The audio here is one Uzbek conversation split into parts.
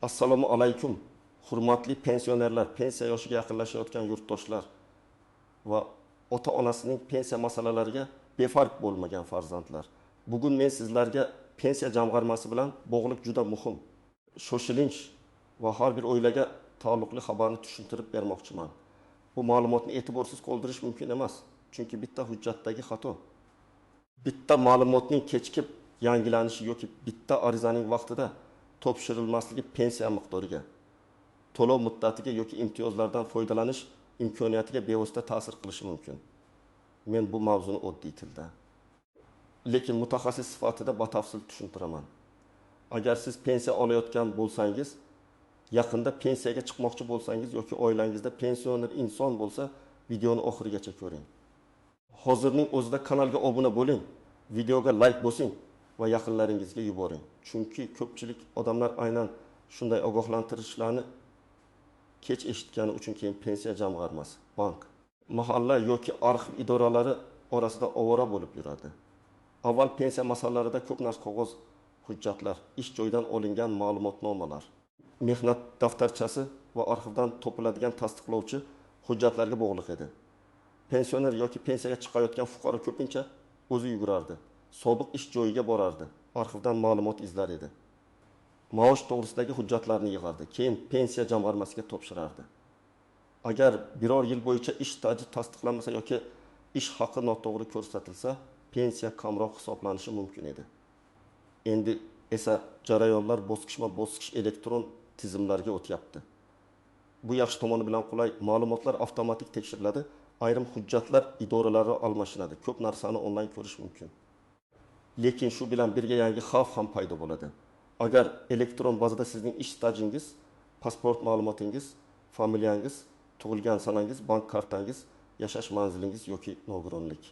Assalomu alaykum. Hurmatli pensionerlar, pensiya yoshiga yaqinlashayotgan yurtdoshlar va ota-onasining pensiya masalalariga befarq bo'lmagan farzandlar. Bugun men sizlarga pensiya jamg'armasi bilan bog'liq juda muhim, shoshilinch va har bir oilaga taalluqli xabarni tushuntirib bermoqchiman. Bu ma'lumotni e'tiborsiz qoldirish mumkin emas, chunki bitta hujjatdagi xato. Bitta ma'lumotning kechikib yangilanishi yoki bitta arizaning vaqtida topshirilmasligi pensiya miqdoriga, to'lov muddatiga yoki imtiyozlardan foydalanish imkoniyatiga bevosita ta'sir qilishi mumkin. Men bu mavzuni oddiy tilda, lekin mutaxassis sifatida batafsil tushuntiraman. Agar siz pensiya olayotgan bo'lsangiz, yaqinda pensiyaga chiqmoqchi bo'lsangiz yoki oilangizda pensioner inson bo'lsa, videoni oxirigacha ko'ring. Hozirning o'zida kanalga obuna bo'ling, videoga like bosing va yaqinlaringizga yuboring. Chunki ko'pchilik odamlar aynan shunday ogohlantirishlarni kech eshitgani uchun keyin pensiya jamg'armasi, bank, mahalla yoki arxiv idoralari orasida ovora bo'lib yuradi. Avval pensiya masalalarida ko'p narsa qog'oz hujjatlar, ish joyidan olingan ma'lumotnomalar, mehnat daftarchasi va arxivdan topiladigan tasdiqlovchi hujjatlarga bog'liq edi. Pensioner yoki pensiyaga chiqayotgan fuqaro ko'pincha o'zi yugurardi, sobiq ish joyiga borardi, arxivdan ma'lumot izlar edi. Maosh to'g'risidagi hujjatlarni yig'ardi, keyin pensiya jamg'armasiga topshirardi. Agar biror yil bo'yicha ish staji tasdiqlanmasa yoki ish haqi noto'g'ri ko'rsatilsa, pensiya kamroq hisoblanishi mumkin edi. Endi esa jarayonlar bosqichma-bosqich elektron tizimlarga o'tyapti. Bu yaxshi tomoni bilan qulay, ma'lumotlar avtomatik tekshiriladi, ayrim hujjatlar idoralari almashinadi, ko'p narsani onlayn ko'rish mumkin. Lekin shu bilan birga yangi xavf ham paydo bo'ladi. Agar elektron bazada sizning ish stajingiz, pasport ma'lumotingiz, familiyangiz, tug'ilgan sanangiz, bank kartangiz, yashash manzilingiz yoki nogironlik,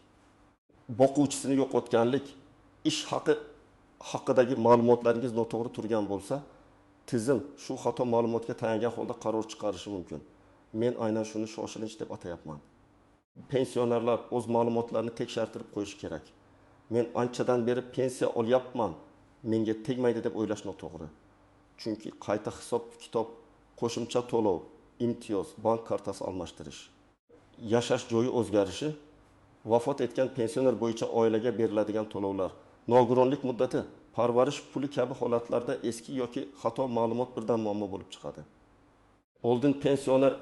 boquvchisini yo'qotganlik, ish haqidagi ma'lumotlaringiz noto'g'ri turgan bo'lsa, tizim shu xato ma'lumotga tayangan holda qaror chiqarishi mumkin. Men aynan shuni shoshilinch deb atayapman. Pensionerlar o'z ma'lumotlarini tekshirtirib qo'yishi kerak. Men anchadan beri pensiya olyapman, menga tegmaydi deb o'ylash noto'g'ri. Chunki qayta hisob-kitob, qo'shimcha to'lov, imtiyoz, bank kartasi almashtirish, yashash joyi o'zgarishi, vafot etgan pensioner bo'yicha oilaga beriladigan to'lovlar, nogironlik muddati, parvarish puli kabi holatlarda eski yoki xato ma'lumot birdan muammo bo'lib chiqadi. Oldin pensioner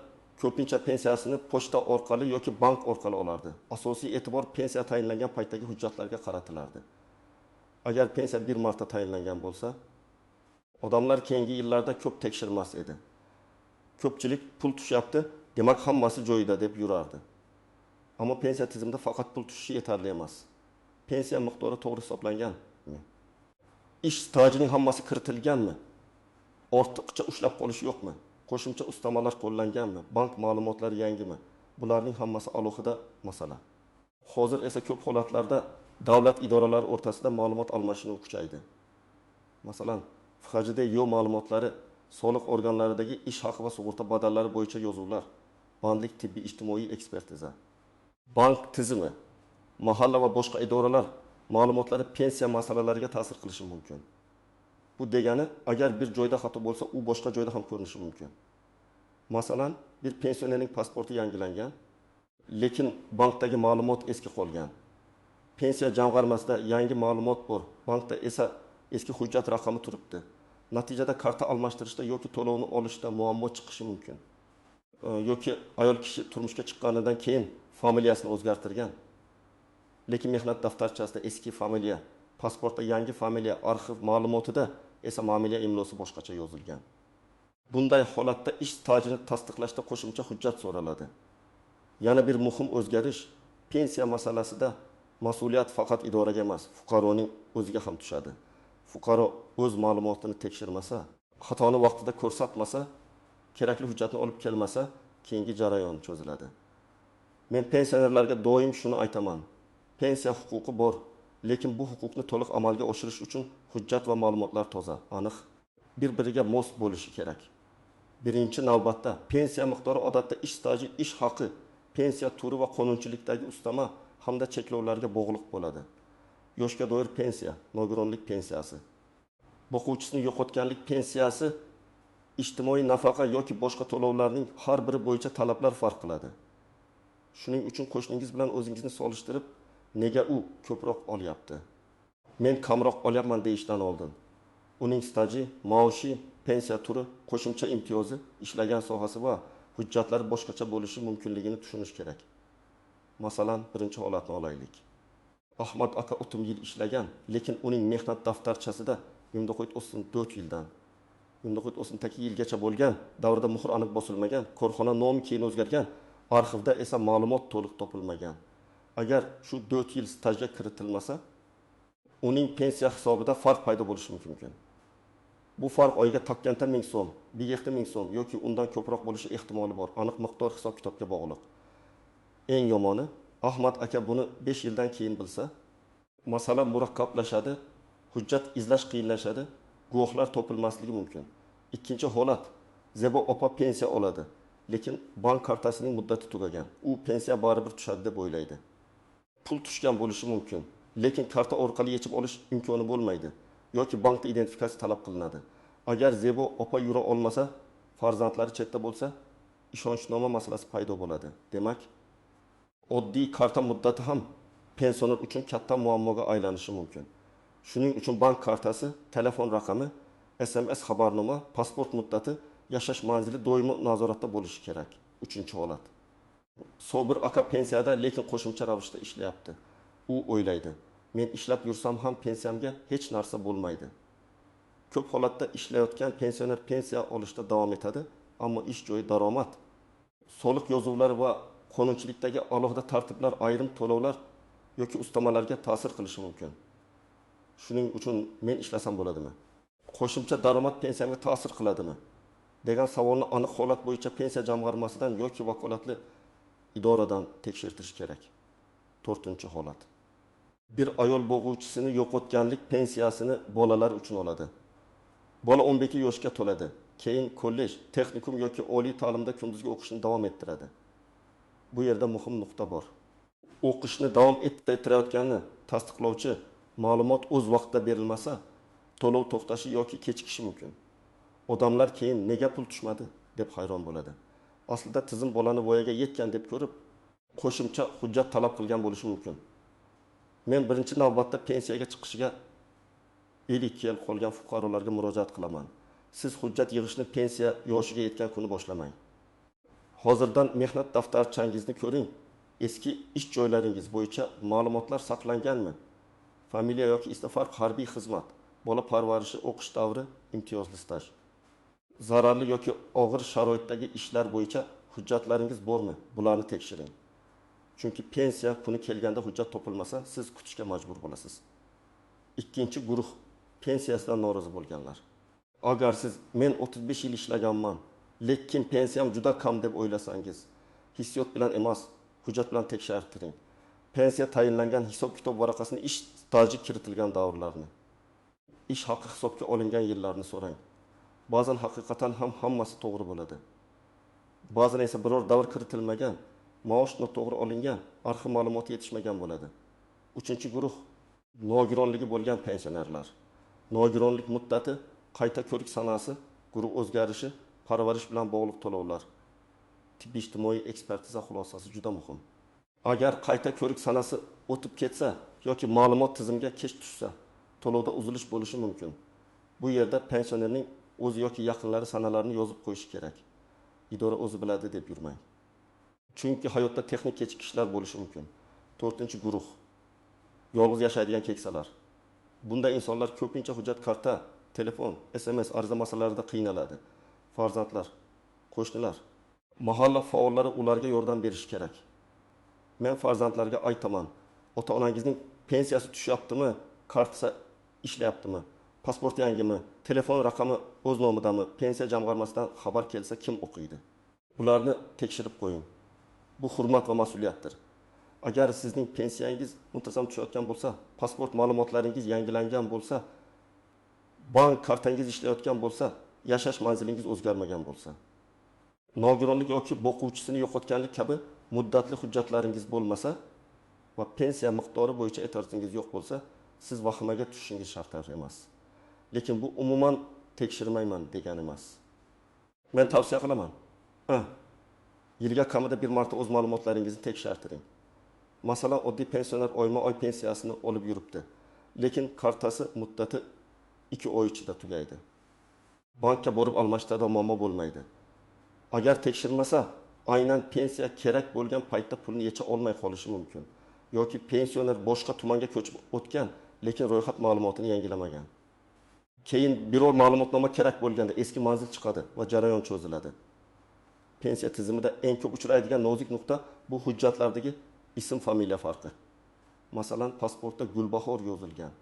ko'pincha pensiyasini pochta orqali yoki bank orqali olardi. Asosiy e'tibor pensiya tayinlangan paytdagi hujjatlarga qaratilardi. Agar pensiya bir marta tayinlangan bo'lsa, odamlar keyingi yillarda ko'p tekshirmas edi. Ko'pchilik pul tushyapti, demak hammasi joyida deb yurardi. Ammo pensiya tizimida faqat pul tushishi yetarli emas. Pensiya miqdori to'g'ri hisoblanganmi? Ish stajining hammasi kiritilganmi? Ortiqcha ushlab qolish yo'qmi? Qo'shimcha ustamalar qo'llanganmi? Bank ma'lumotlari yangimi? Bularning hammasi alohida masala. Hozir esa ko'p holatlarda davlat idoralari o'rtasida ma'lumot almashinuv kuchaydi. Masalan, FHJD yo ma'lumotlari, soliq organlaridagi ish haqi va sug'urta badallari bo'yicha yozuvlar, bandlik tibbiy ijtimoiy ekspertiza, bank tizimi, mahalla va boshqa idoralar ma'lumotlari pensiya masalalariga ta'sir qilishi mumkin. Bu degani, agar bir joyda xato bo'lsa, u boshqa joyda ham ko'rinishi mumkin. Masalan, bir pensionerning pasporti yangilangan, lekin bankdagi ma'lumot eski qolgan. Pensiya jamg'armasida yangi ma'lumot bor, bankda esa eski hujjat raqami turibdi. Natijada karta almashtirishda yoki to'lovni olishda muammo chiqishi mumkin. Yoki ayol kishi turmushga chiqqanidan keyin familiyasini o'zgartirgan, lekin mehnat daftarchasida eski familiya, pasportda yangi familiya, arxiv ma'lumotida esa familiya imlosi boshqacha yozilgan. Bunday holatda ish stajini tasdiqlashda qo'shimcha hujjat so'raladi. Yana bir muhim o'zgarish, pensiya masalasida mas'uliyat faqat idoraga emas, fuqaroning o'ziga ham tushadi. Fuqaro o'z ma'lumotini tekshirmasa, xatoni vaqtida ko'rsatmasa, kerakli hujjatni olib kelmasa, keyingi jarayon cho'ziladi. Men pensionerlarga doim shuni aytaman. Pensiya huquqi bor, lekin bu huquqni to'liq amalga oshirish uchun hujjat va ma'lumotlar toza, aniq, bir-biriga mos bo'lishi kerak. Birinchi navbatda pensiya miqdori odatda ish staji, ish haqi, pensiya turi va qonunchilikdagi ustama hamda cheklovlarga bog'liq bo'ladi. Yoshga doir pensiya, nogironlik pensiyasi, boquvchisini yo'qotganlik pensiyasi ijtimoiy nafaqa yoki boshqa to'lovlarning har biri bo'yicha talablar farq qiladi. Shuning uchun qo'shningiz bilan o'zingizni solishtirib, nega u ko'proq olyapti? Men kamroq olyapman deyishdan oldin uning staji, maoshi, pensiya turi, qo'shimcha imtiyozi, ishlagan sohasi va hujjatlari boshqacha bo'lishi mumkinligini tushunish kerak. Masalan, birinchi holatni olaylik. Ahmad aka 30 yil ishlagan, lekin uning mehnat daftarchasida 1934 yildan 1932 yilgacha bo'lgan davrda muhr aniq bosilmagan, korxona nomi keyin o'zgargan, arxivda esa ma'lumot to'liq topilmagan. Agar shu 4 yil stajga kiritilmasa, uning pensiya hisobida farq paydo bo'lishi mumkin. Bu farq oyiga takkanta 1000 so'm, big'da 1000 so'm yoki undan ko'proq bo'lishi ehtimoli bor. Aniq miqdor hisob-kitobga bog'liq. Eng yomoni, Ahmad aka buni 5 yildan keyin bilsa, masala murakkablashadi, hujjat izlash qiyinlashadi, guvohlar topilmasligi mumkin. Ikkinchi holat, Zebo opa pensiya oladi, lekin bank kartasining muddati tugagan. U pensiya baribir tushadi deb o'ylaydi. Pul tushgan bo'lishi mumkin, lekin karta orqali yechib olish imkoni bo'lmaydi yoki bankda identifikatsiya talab qilinadi. Agar Zebo opa yura olmasa, farzandlari chetda bo'lsa, ishonchnoma masalasi paydo bo'ladi. Demak, oddiy karta muddati ham pensioner uchun katta muammoga aylanishi mumkin. Shuning uchun bank kartasi, telefon raqami, SMS xabarnoma, pasport muddati, yashash manzili doimo nazoratda bo'lishi kerak. Uchinchi holat. Sobir aka pensiyada, lekin qo'shimcha ravishda ishlayapti. U o'ylaydi, men ishlab yursam ham pensiyamga hech narsa bo'lmaydi. Ko'p holatda ishlayotgan pensioner pensiya olishda davom etadi, ammo ish joyi daromad, soliq yozuvlari va qonunchilikdagi alohida tartiblar ayrim to'lovlar yoki ustamalarga ta'sir qilishi mumkin. Shuning uchun men ishlasam bo'ladimi? Qo'shimcha daromad pensiyamga ta'sir qiladimi? degan savolni aniq holat bo'yicha pensiya jamg'armasidan yoki vakolatli idoradan tekshirtirish kerak. 4-holat. Bir ayol bo'g'uvchisini yo'qotganlik pensiyasini bolalar uchun oladi. Bola 12 yoshga to'ladi. Keyin kollej, texnikum yoki oliy ta'limda kunduzgi o'qishni davom ettiradi. Bu yerda muhim nuqta bor. O'qishni davom ettirayotganini tasdiqlovchi ma'lumot o'z vaqtida berilmasa, to'lov to'xtashi yoki kechikishi mumkin. Odamlar keyin nega pul tushmadi deb hayron bo'ladi. Aslida tizim bolani voyaga yetgan deb ko'rib, qo'shimcha hujjat talab qilgan bo'lishi mumkin. Men birinchi navbatda pensiyaga chiqishiga 50 yil qolgan fuqarolarga murojaat qilaman. Siz hujjat yig'ishni pensiya yoshiga yetgan kuni boshlamang. Hozirdan mehnat daftarchangizni ko'ring. Eski ish joylaringiz bo'yicha ma'lumotlar saqlanganmi? Familiya yoki istifarq harbiy xizmat, bola parvarishi, o'qish davri, imtiyozli staj. Zararli yoki og'ir sharoitdagi ishlar bo'yicha hujjatlaringiz bormi? Bularni tekshiring. Chunki pensiya kuni kelganda hujjat topilmasa, siz kutishga majbur bo'lasiz. Ikkinchi guruh, pensiyasidan norozi bo'lganlar. Agar siz men 35 yil ishlaganman, lekin pensiyam juda kam deb o'ylasangiz, hissiyot bilan emas, hujjat bilan tekshirtiring. Pensiya tayinlangan hisob-kitob varaqasini, ish staji kiritilgan davrlarni, ish haqi hisobga olingan yillarni so'rang. Ba'zan haqiqatan ham hammasi to'g'ri bo'ladi. Ba'zan esa biror davr kiritilmagan, maosh noto'g'ri olingan, arxiv ma'lumoti yetishmagan bo'ladi. 3-guruh, nogironligi bo'lgan pensionerlar. Nogironlik muddati, qayta ko'rik sanasi, guruh o'zgarishi, parvarish bilan bog'liq to'lovlar. Tibbiy ijtimoiy ekspertiza xulosasi juda muhim. Agar qayta ko'rik sanasi o'tib ketsa yoki ma'lumot tizimga kech tushsa, to'lovda uzilish bo'lishi mumkin. Bu yerda pensionerning o'zi yoki yaqinlari sanalarni yozib qo'yishi kerak. Idora o'zi biladi deb yurmang. Chunki hayotda texnik kechikishlar bo'lishi mumkin. 4-guruh, yolg'iz yashaydigan keksalar. Bunda insonlar ko'pincha hujjat, karta, telefon, SMS, ariza masalalarida qiynaladi. Farzandlar, qo'shnilar, mahalla faollari ularga yordam berishi kerak. Men farzandlarga aytaman, ota-onangizning pensiyasi tushyaptimi, kartasi ishlayaptimi, pasport yangimi, telefon raqami o'z nomidami, pensiya jamg'armasidan xabar kelsa kim o'qiydi? Ularni tekshirib qo'ying. Bu hurmat va mas'uliyatdir. Agar sizning pensiyangiz muntazam tushayotgan bo'lsa, pasport ma'lumotlaringiz yangilangan bo'lsa, bank kartangiz ishlayotgan bo'lsa, yashash manzilingiz o'zgarmagan bo'lsa, nogironlik yoki boquvchisini yo'qotganlik kabi muddatli hujjatlaringiz bo'lmasa va pensiya miqdori bo'yicha e'tirozingiz yo'q bo'lsa, siz vahimaga tushishingiz shart emas. Lekin bu umuman tekshirmayman degani emas. Men tavsiya qilaman. Ha, yilga kamida bir marta o'z ma'lumotlaringizni tekshirtiring. Masalan, oddiy pensioner oyma-oy pensiyasini olib yuribdi. Lekin kartasi muddati 2 oy ichida tugaydi. Bankka borib almashtirishda muammo bo'lmaydi. Agar tekshirmasa, aynan pensiya kerak bo'lgan paytda pulni yecha olmay qolishi mumkin. Yoki pensioner boshqa tumanga ko'chib o'tgan, lekin ro'yxat ma'lumotini yangilamagan. Keyin biror ma'lumotnoma kerak bo'lganda eski manzil chiqadi va jarayon cho'ziladi. Pensiya tizimida eng ko'p uchraydigan nozik nuqta bu hujjatlardagi ism familiya farqi. Masalan, pasportda Gulbahor yozilgan.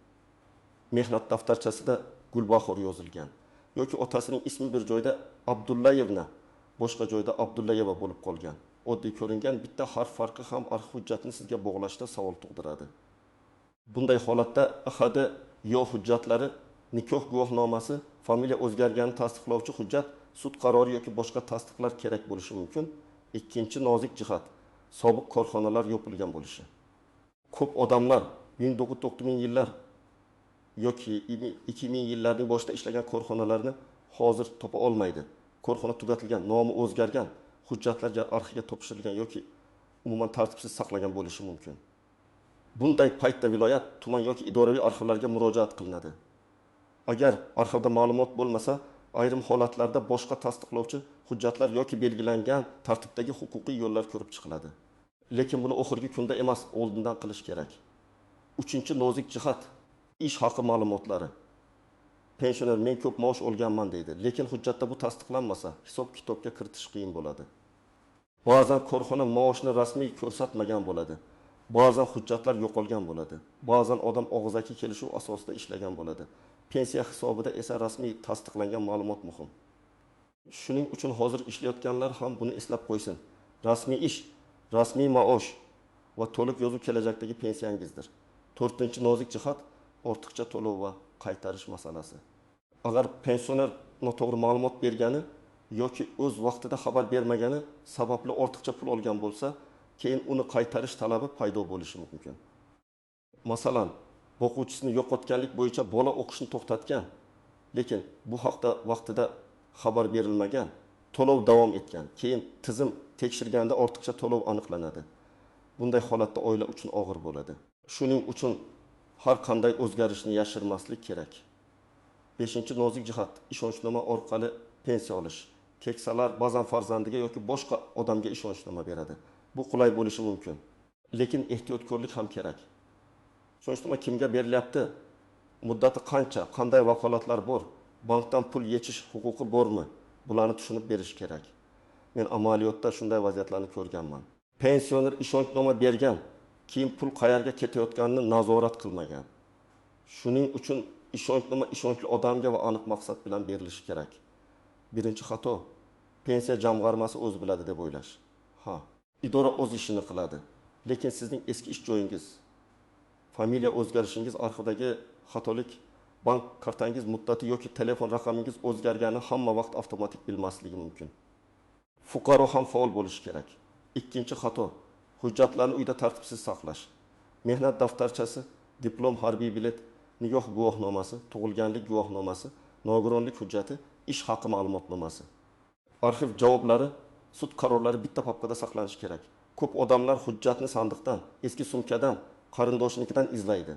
Mehnat daftarchasida Gulbahor yozilgan. Yoki otasining ismi bir joyda Abdullayevna, boshqa joyda Abdullayeva bo'lib qolgan. Oddiy ko'ringan bitta harf farqi ham arxiv hujjatini sizga bog'lashda savol tug'diradi. Bunday holatda AHD yo hujjatlari, nikoh guvohnomasi, familiya o'zgarganini tasdiqlovchi hujjat, sud qarori yoki boshqa tasdiqlar kerak bo'lishi mumkin. Ikkinchi nozik jihat sobiq korxonalar yopilgan bo'lishi. Ko'p odamlar 1990 yillar yoki 2000 yillarning boshida ishlagan korxonalarni hozir topa olmaydi. Korxona tugatilgan, nomi o'zgargan, hujjatlar arxivga topshirilgan yoki umuman tartibsiz saqlagan bo'lishi mumkin. Bunday paytda viloyat, tuman yoki idoraviy arxivlarga murojaat qilinadi. Agar arxivda ma'lumot bo'lmasa, ayrim holatlarda boshqa tasdiqlovchi hujjatlar yoki belgilangan tartibdagi huquqiy yo'llar ko'rib chiqiladi. Lekin buni oxirgi kunda emas, oldindan qilish kerak. Uchinchi nozik jihat ish haqi ma'lumotlari. Pensioner men ko'p maosh olganman deydi, lekin hujjatda bu tasdiqlanmasa, hisob-kitobga kiritish qiyin bo'ladi. Ba'zan korxona maoshni rasmiy ko'rsatmagan bo'ladi. Ba'zan hujjatlar yo'qolgan bo'ladi. Ba'zan odam og'zaki kelishuv asosida ishlagan bo'ladi. Pensiya hisobida esa rasmiy tasdiqlangan ma'lumot muhim. Shuning uchun hozir ishlayotganlar ham buni eslab qo'ysin. Rasmiy ish, rasmiy maosh va to'liq yozuv kelajakdagi pensiyangizdir. 4-nozik jihat ortiqcha to'lov va qaytarish masalasi. Agar pensioner noto'g'ri ma'lumot bergani yoki o'z vaqtida xabar bermagani sababli ortiqcha pul olgan bo'lsa, keyin uni qaytarish talabi paydo bo'lishi mumkin. Masalan, o'quvchisini yo'qotganlik bo'yicha bola o'qishni to'xtatgan, lekin bu haqda vaqtida xabar berilmagan, to'lov davom etgan. Keyin tizim tekshirganda ortiqcha to'lov aniqlanadi. Bunday holatda oila uchun og'ir bo'ladi. Shuning uchun har qanday o'zgarishni yashirmaslik kerak. 5-nozik jihat ishonchnoma orqali pensiya olish. Keksalar ba'zan farzandiga yoki boshqa odamga ishonchnoma beradi. Bu qulay bo'lishi mumkin, lekin ehtiyotkorlik ham kerak. Ishonchnoma kimga berilyapti? Muddati qancha? Qanday vakolatlar bor? Bankdan pul yechish huquqi bormi? Bularni tushunib berish kerak. Men amaliyotda shunday vaziyatlarni ko'rganman. Pensioner ishonchnoma bergan, keyin pul qayerga ketayotganini nazorat qilmagan. Shuning uchun ishonchnoma ishonchli odamga va aniq maqsad bilan berilishi kerak. Birinchi xato, pensiya jamg'armasi o'z biladi deb o'ylash. Ha, idora o'z ishini qiladi, lekin sizning eski ish joyingiz, familiya o'zgarishingiz arxivdagi xatolik, bank kartangiz muddati yoki telefon raqamingiz o'zgargani hamma vaqt avtomatik bilmasligi mumkin. Fuqaro ham faol bo'lishi kerak. Ikkinchi xato, hujjatlarni uyda tartibsiz saqlash. Mehnat daftarchasi, diplom, harbiy bilet, nikoh guvohnomasi, tug'ilganlik guvohnomasi, nogironlik hujjati, ish haqi ma'lumotnomasi. Arxiv javoblari, sud qarorlari bitta papkada saqlanishi kerak. Ko'p odamlar hujjatni sandiqdan, eski sumkadan, qarindoshinikidan izlaydi.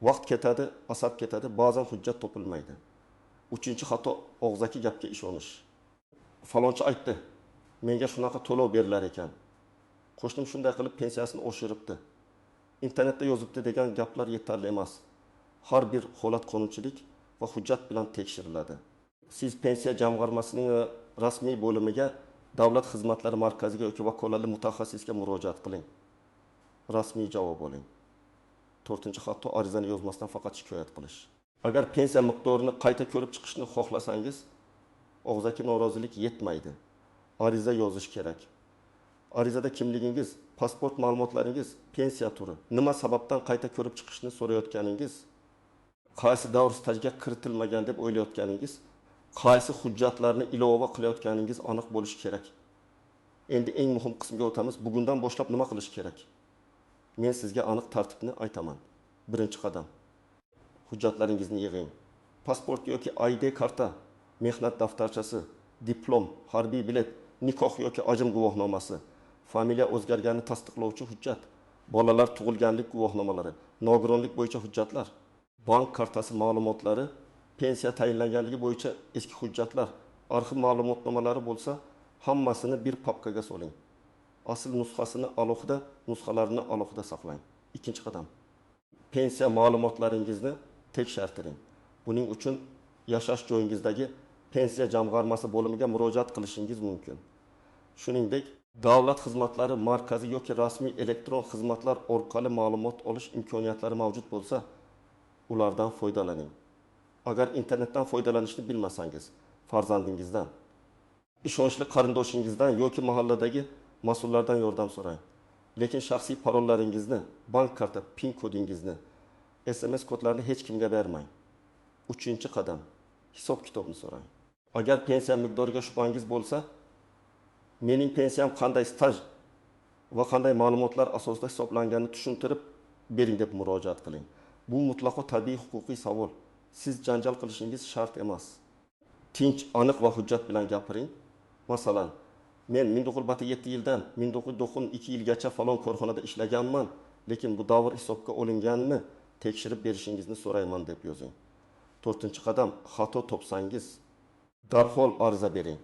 Vaqt ketadi, asab ketadi, ba'zan hujjat topilmaydi. Uchinchi xato, og'zaki gapga ishonish. Falonchi aytdi, menga shunaqa to'lov berilar ekan. Qo'shnim shunday qilib pensiyasini oshiribdi. Internetda yozibdi degan gaplar yetarli emas. Har bir holat qonunchilik va hujjat bilan tekshiriladi. Siz pensiya jamg'armasining rasmiy bo'limiga, Davlat xizmatlari markaziga yoki vakolatli mutaxassisga murojaat qiling. Rasmiy javob oling. 4-xato, arizani yozmasdan faqat shikoyat qilish. Agar pensiya miqdorini qayta ko'rib chiqishni xohlasangiz, og'zaki norozilik yetmaydi. Ariza yozish kerak. Arizada kimligingiz, pasport ma'lumotlaringiz, pensiya turi, nima sababdan qayta ko'rib chiqishni so'rayotganingiz, qaysi davr stajga kiritilmagan deb o'ylayotganingiz, qaysi hujjatlarni ilova qilayotganingiz aniq bo'lishi kerak. Endi eng muhim qismga o'tamiz. Bugundan boshlab nima qilish kerak? Men sizga aniq tartibni aytaman. Birinchi qadam. Hujjatlaringizni yig'ing. Pasport yoki ID karta, mehnat daftarchasi, diplom, harbiy bilet, nikoh yoki ajrim guvohnomasi, familiya o'zgarganini tasdiqlovchi hujjat, bolalar tug'ilganlik guvohnomalari, nogironlik bo'yicha hujjatlar, bank kartasi ma'lumotlari, pensiya tayinlanganligi bo'yicha eski hujjatlar, arxiv ma'lumotnomalari bo'lsa, hammasini bir papkaga soling. Asl nusxasini alohida, nusxalarini alohida saqlang. Ikkinchi qadam. Pensiya ma'lumotlaringizni tekshirtiring. Buning uchun yashash joyingizdagi pensiya jamg'armasi bo'limiga murojaat qilishingiz mumkin. Shuningdek, davlat xizmatlari markazi yoki rasmiy elektron xizmatlar orqali ma'lumot olish imkoniyatlari mavjud bo'lsa, ulardan foydalaning. Agar internetdan foydalanishni bilmasangiz, farzandingizdan, ishonchli qarindoshingizdan yoki mahalladagi mas'ullardan yordam so'rang. Lekin shaxsiy parollaringizni, bank karta, PIN kodingizni, SMS kodlarini hech kimga bermang. 3-qadam. Hisob-kitobni so'rang. Agar pensiya miqdoriga shubhangiz bo'lsa, mening pensiyam qanday staj va qanday ma'lumotlar asosida hisoblanganini tushuntirib bering deb murojaat qiling. Bu mutlaqo tabiiy huquqiy savol. Siz janjal qilishingiz shart emas. Tinch, aniq va hujjat bilan gapiring. Masalan, men 1907 yildan 1992 yilgacha falon korxonada ishlaganman, lekin bu davr hisobga olinganmi, tekshirib berishingizni so'rayman deb yozing. 4-qadam, xato topsangiz, darhol ariza bering.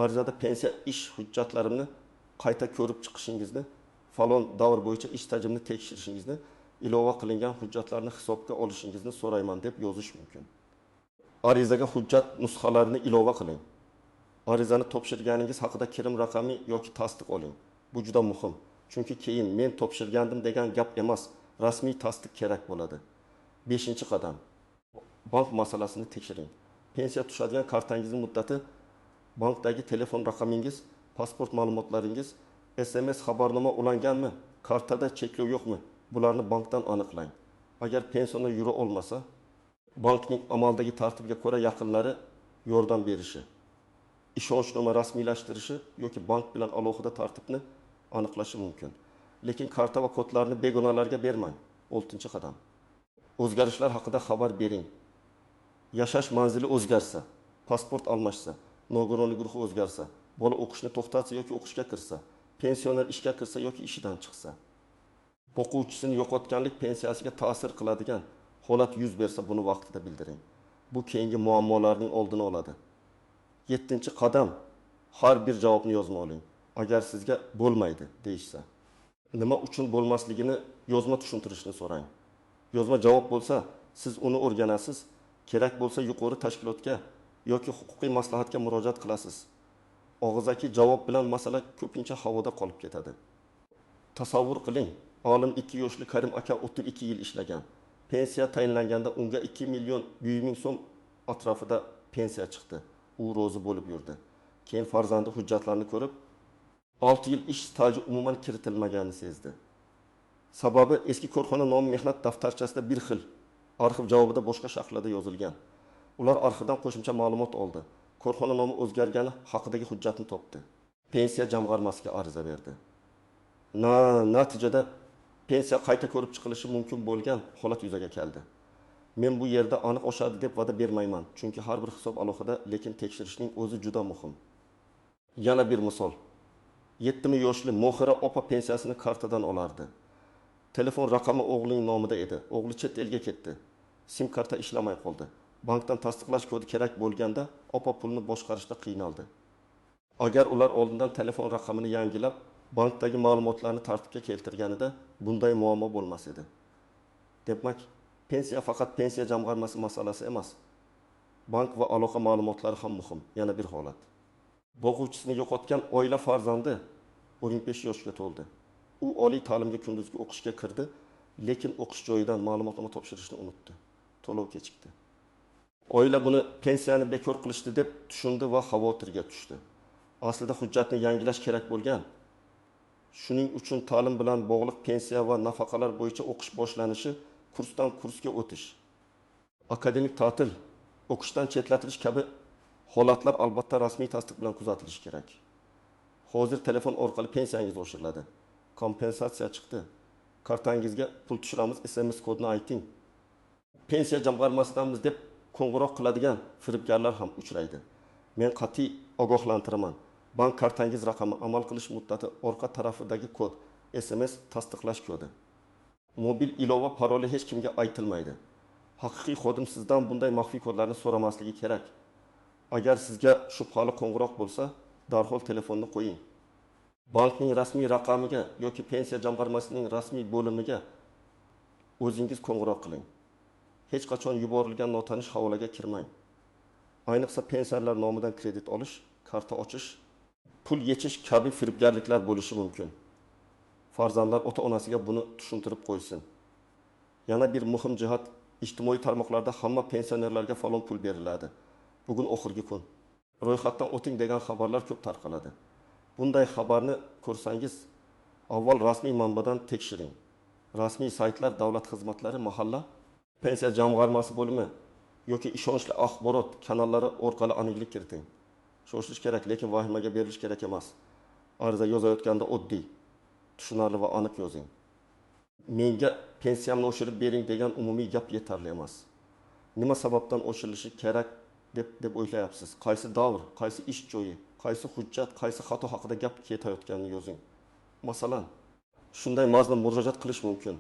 Arizada pensiya ish hujjatlarimni qayta ko'rib chiqishingizni, falon davr bo'yicha ish stajimni tekshirishingizni, ilova qilingan hujjatlarni hisobga olishingizni so'rayman deb yozish mumkin. Arizaga hujjat nusxalarini ilova qiling. Arizani topshirganingiz haqida kirim raqami yoki tasdiq oling. Bu juda muhim. Chunki keyin men topshirgandim degan gap emas, rasmiy tasdiq kerak bo'ladi. 5-qadam. Bank masalasini tekshiring. Pensiya tushadigan kartangizning muddati, bankdagi telefon raqamingiz, pasport ma'lumotlaringiz, SMS xabarnoma ulanganmi, kartada cheklov yo'qmi? Bularni bankdan aniqlang. Agar pensiyaga yura olmasa, bankning amaldagi tartibiga ko'ra yaqinlari yordam berishi, ishonchnoma rasmiylashtirishi yoki bank bilan alohida tartibni aniqlashi mumkin. Lekin karta va kodlarni begonalarga bermang. 6-qadam. O'zgarishlar haqida xabar bering. Yashash manzili o'zgarsa, pasport almashsa, nogironlik guruhi o'zgarsa, bola o'qishni to'xtatsa yoki o'qishga kirsa, pensioner ishga kirsa yoki ishidan chiqsa, o'quvchisini yo'qotganlik pensiyasiga ta'sir qiladigan holat yuz bersa, buni vaqtida bildiring. Bu keyingi muammolarning oldini oladi. 7-qadam. Har bir javobni yozma oling. Agar sizga bo'lmaydi deyishsa, nima uchun bo'lmasligini yozma tushuntirishni so'rang. Yozma javob bo'lsa, siz uni o'rganasiz, kerak bo'lsa yuqori tashkilotga yoki huquqiy maslahatga murojaat qilasiz. Og'zaki javob bilan masala ko'pincha havoda qolib ketadi. Tasavvur qiling, olim 2 yoshli Karim aka 32 yil ishlagan. Pensiya tayinlanganda unga 2 million ming so'm atrofida pensiya chiqdi. U rozi bo'lib yurdi. Keyin farzandi hujjatlarni ko'rib, 6 yil ish staji umuman kiritilmaganini sezdi. Sababi eski korxona nomi mehnat daftarchasida bir xil, arxiv javobida boshqa shaklda yozilgan. Ular arxivdan qo'shimcha ma'lumot oldi. Korxona nomi o'zgargani haqidagi hujjatni topdi. Pensiya jamg'armasiga ariza berdi. Natijada pensiya qayta ko'rib chiqilishi mumkin bo'lgan holat yuzaga keldi. Men bu yerda aniq oshadi deb va'da bermayman, chunki har bir hisob alohida, lekin tekshirishning o'zi juda muhim. Yana bir misol. 7 yoshli Mohira opa pensiyasini kartadan olardi. Telefon raqami o'g'lining nomida edi. O'g'li chet elga ketdi. SIM karta ishlamay qoldi. Bankdan tasdiqlash kodi kerak bo'lganda opa pulni boshqarishda qiynaldi. Agar ular oldindan telefon raqamini yangilab, bankdagi ma'lumotlarni tartibga keltirganida bunday muammo bo'lmas edi. Demak, pensiya faqat pensiya jamg'armasi masalasi emas. Bank va aloqa ma'lumotlari ham muhim. Yana bir holat. Boquvchisini yo'qotgan oila farzandi 15 yoshga to'ldi. U oliy ta'limga kunduzgi o'qishga kirdi, lekin o'qish joyidan ma'lumotnoma topshirishni unutdi. To'lov kechikdi. Oila buni pensiyani bekor qilishdi deb tushundi va xavotirga tushdi. Aslida hujjatni yangilash kerak bo'lgan. Shuning uchun ta'lim bilan bog'liq pensiya va nafaqalar bo'yicha o'qish boshlanishi, kursdan kursga o'tish, akademik ta'til, o'qishdan chetlatilish kabi holatlar albatta rasmiy tasdiq bilan kuzatilishi kerak. Hozir telefon orqali pensiyangiz oshiriladi. Kompensatsiya chiqdi. Kartangizga pul tushiramiz, SMS kodini ayting. Pensiya jamg'armasidamiz deb qo'ng'iroq qiladigan firibgarlar ham uchraydi. Men qat'iy ogohlantiraman. Bank kartangiz raqami, amal qilish muddati, orqa tarafidagi kod, SMS tasdiqlash kodi. Mobil ilova paroli hech kimga aytilmaydi. Haqiqiy xodim sizdan bunday maxfiy kodlarni so'ramasligi kerak. Agar sizga shubhali qo'ng'iroq bo'lsa, darhol telefonni qo'ying. Bankning rasmiy raqamiga yoki pensiya jamg'armasining rasmiy bo'limiga o'zingiz qo'ng'iroq qiling. Hech qachon yuborilgan notanish havolaga kirmang. Ayniqsa pensiyalar nomidan kredit olish, karta ochish, pul yechish kabi firibgarliklar bo'lishi mumkin. Farzandlar ota-onasiga buni tushuntirib qo'ysin. Yana bir muhim jihat, ijtimoiy tarmoqlarda hamma pensionerlarga falon pul beriladi. Bugun oxirgi kun. Ro'yxatdan o'ting degan xabarlar ko'p tarqaladi. Bunday xabarni ko'rsangiz, avval rasmiy manbadan tekshiring. Rasmiy saytlar, davlat xizmatlari, mahalla pensiya jamg'armasi bo'limi yoki ishonchli axborot kanallari orqali aniqlik kiriting. Shoshilish kerak, lekin vahimaga berilish kerak emas. Ariza yozayotganda oddiy, tushunarli va aniq yozing. Menga pensiyamni oshirib bering degan umumiy gap yetarli emas. Nima sababdan oshirilishi kerak deb o'ylayapsiz? Qaysi davr, qaysi ish joyi, qaysi hujjat, qaysi xato haqida gap ketayotganini yozing. Masalan, shunday mazmun murojaat qilish mumkin.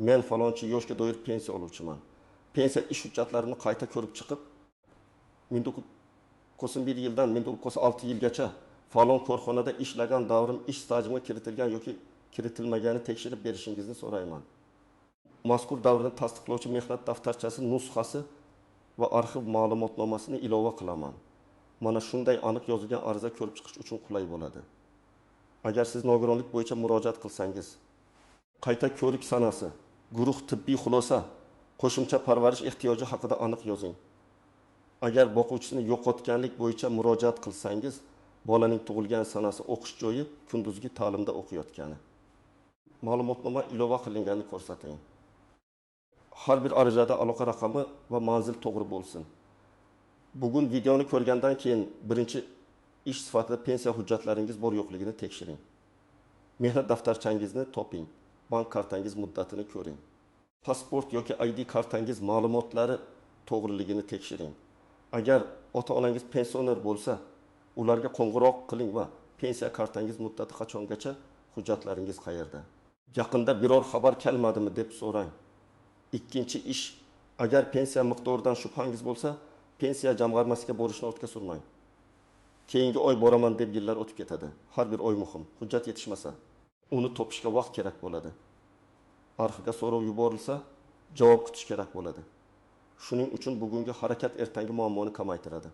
Men falonchi yoshga doir pensiya oluvchiman. Pensiya ish hujjatlarini qayta ko'rib chiqib, 1991 yildan 1996 yilgacha falon korxonada ishlagan davrim ish stajimga kiritilgan yoki kiritilmagani tekshirib berishingizni so'rayman. Mazkur davrni tasdiqlovchi mehnat daftarchasi nusxasi va arxiv ma'lumotnomasini ilova qilaman. Mana shunday aniq yozilgan ariza ko'rib chiqish uchun qulay bo'ladi. Agar siz nogironlik bo'yicha murojaat qilsangiz, qayta ko'rik sanasi, guruh tibbiy xulosa, qo'shimcha parvarish ehtiyoji haqida aniq yozing. Agar boquvchisini yo'qotganlik bo'yicha murojaat qilsangiz, bolaning tug'ilgan sanasi, o'qish joyi, kunduzgi ta'limda o'qiyotgani. Ma'lumotnoma ilova qilinganini ko'rsating. Har bir arizada aloqa raqami va manzil to'g'ri bo'lsin. Bugun videoni ko'rgandan keyin birinchi ish sifatida pensiya hujjatlaringiz bor yo'qligini tekshiring. Mehnat daftarchangizni toping. Bank kartangiz muddatini ko'ring. Pasport yoki ID kartangiz ma'lumotlari to'g'riligini tekshiring. Agar ota-onangiz pensioner bo'lsa, ularga qo'ng'iroq qiling va pensiya kartangiz muddati qachongacha, hujjatlaringiz qayerda? Yaqinda biror xabar kelmadimi deb so'rang. Ikkinchi ish, agar pensiya miqdoridan shubhangiz bo'lsa, pensiya jamg'armasiga borishni ortga surmang. Keyingi oy boraman deb yillar o'tib ketadi. Har bir oy muhim. Hujjat yetishmasa, uni topishga vaqt kerak bo'ladi. Arxivga so'rov yuborilsa, javob kutish kerak bo'ladi. Shuning uchun bugungi harakat ertangi muammoni kamaytiradi.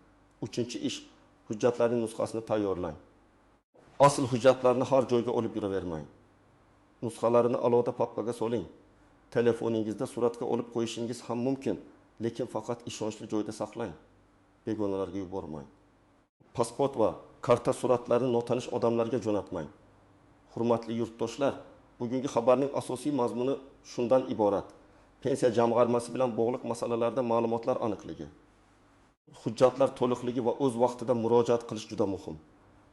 Uchinchi ish, hujjatlarning nusxasini tayyorlang. Asl hujjatlarni har joyga olib yuravermang. Nusxalarini alohida papkaga soling. Telefoningizda suratga olib qo'yishingiz ham mumkin, lekin faqat ishonchli joyda saqlang. Begonalarga yubormang. Pasport va karta suratlarini notanish odamlarga jo'natmang. Hurmatli yurtdoshlar, bugungi xabarning asosiy mazmuni shundan iborat. Pensiya jamg'armasi bilan bog'liq masalalarda ma'lumotlar aniqligi, hujjatlar to'liqligi va o'z vaqtida murojaat qilish juda muhim.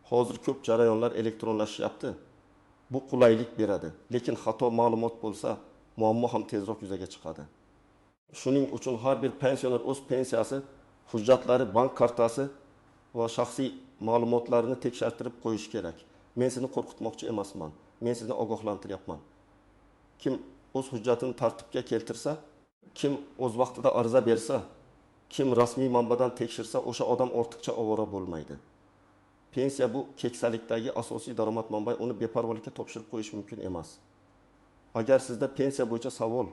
Hozir ko'p jarayonlar elektronlashyapti. Bu qulaylik beradi, lekin xato ma'lumot bo'lsa, muammo ham tezroq yuzaga chiqadi. Shuning uchun har bir pensioner o'z pensiyasi, hujjatlari, bank kartasi va shaxsiy ma'lumotlarini tekshirtirib qo'yish kerak. Men sizni qo'rqitmoqchi emasman. Men sizni ogohlantiryapman. Kim o'z hujjatini tartibga keltirsa, kim o'z vaqtida ariza bersa, kim rasmiy manbadan tekshirsa, o'sha odam ortiqcha ovora bo'lmaydi. Pensiya bu keksalikdagi asosiy daromad manbai, uni beparvolikka topshirib qo'yish mumkin emas. Agar sizda pensiya bo'yicha savol,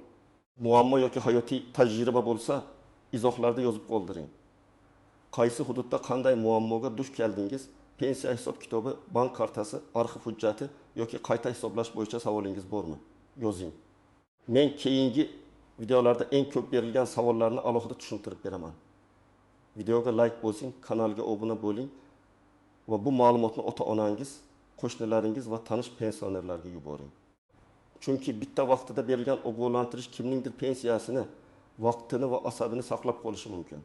muammo yoki hayotiy tajriba bo'lsa, izohlarda yozib qoldiring. Qaysi hududda qanday muammoga duch keldingiz, pensiya hisob kitobi, bank kartasi, arxiv hujjati yoki qayta hisoblash bo'yicha savolingiz bormi? Yozing. Men keyingi videolarda eng ko'p berilgan savollarni alohida tushuntirib beraman. Videoga like bosing, kanalga obuna bo'ling va bu ma'lumotni ota-onangiz, qo'shnilaringiz va tanish pensionerlarga yuboring. Chunki bitta vaqtida berilgan ogohlantirish kimningdir pensiyasini, vaqtini va asabini saqlab qolishi mumkin.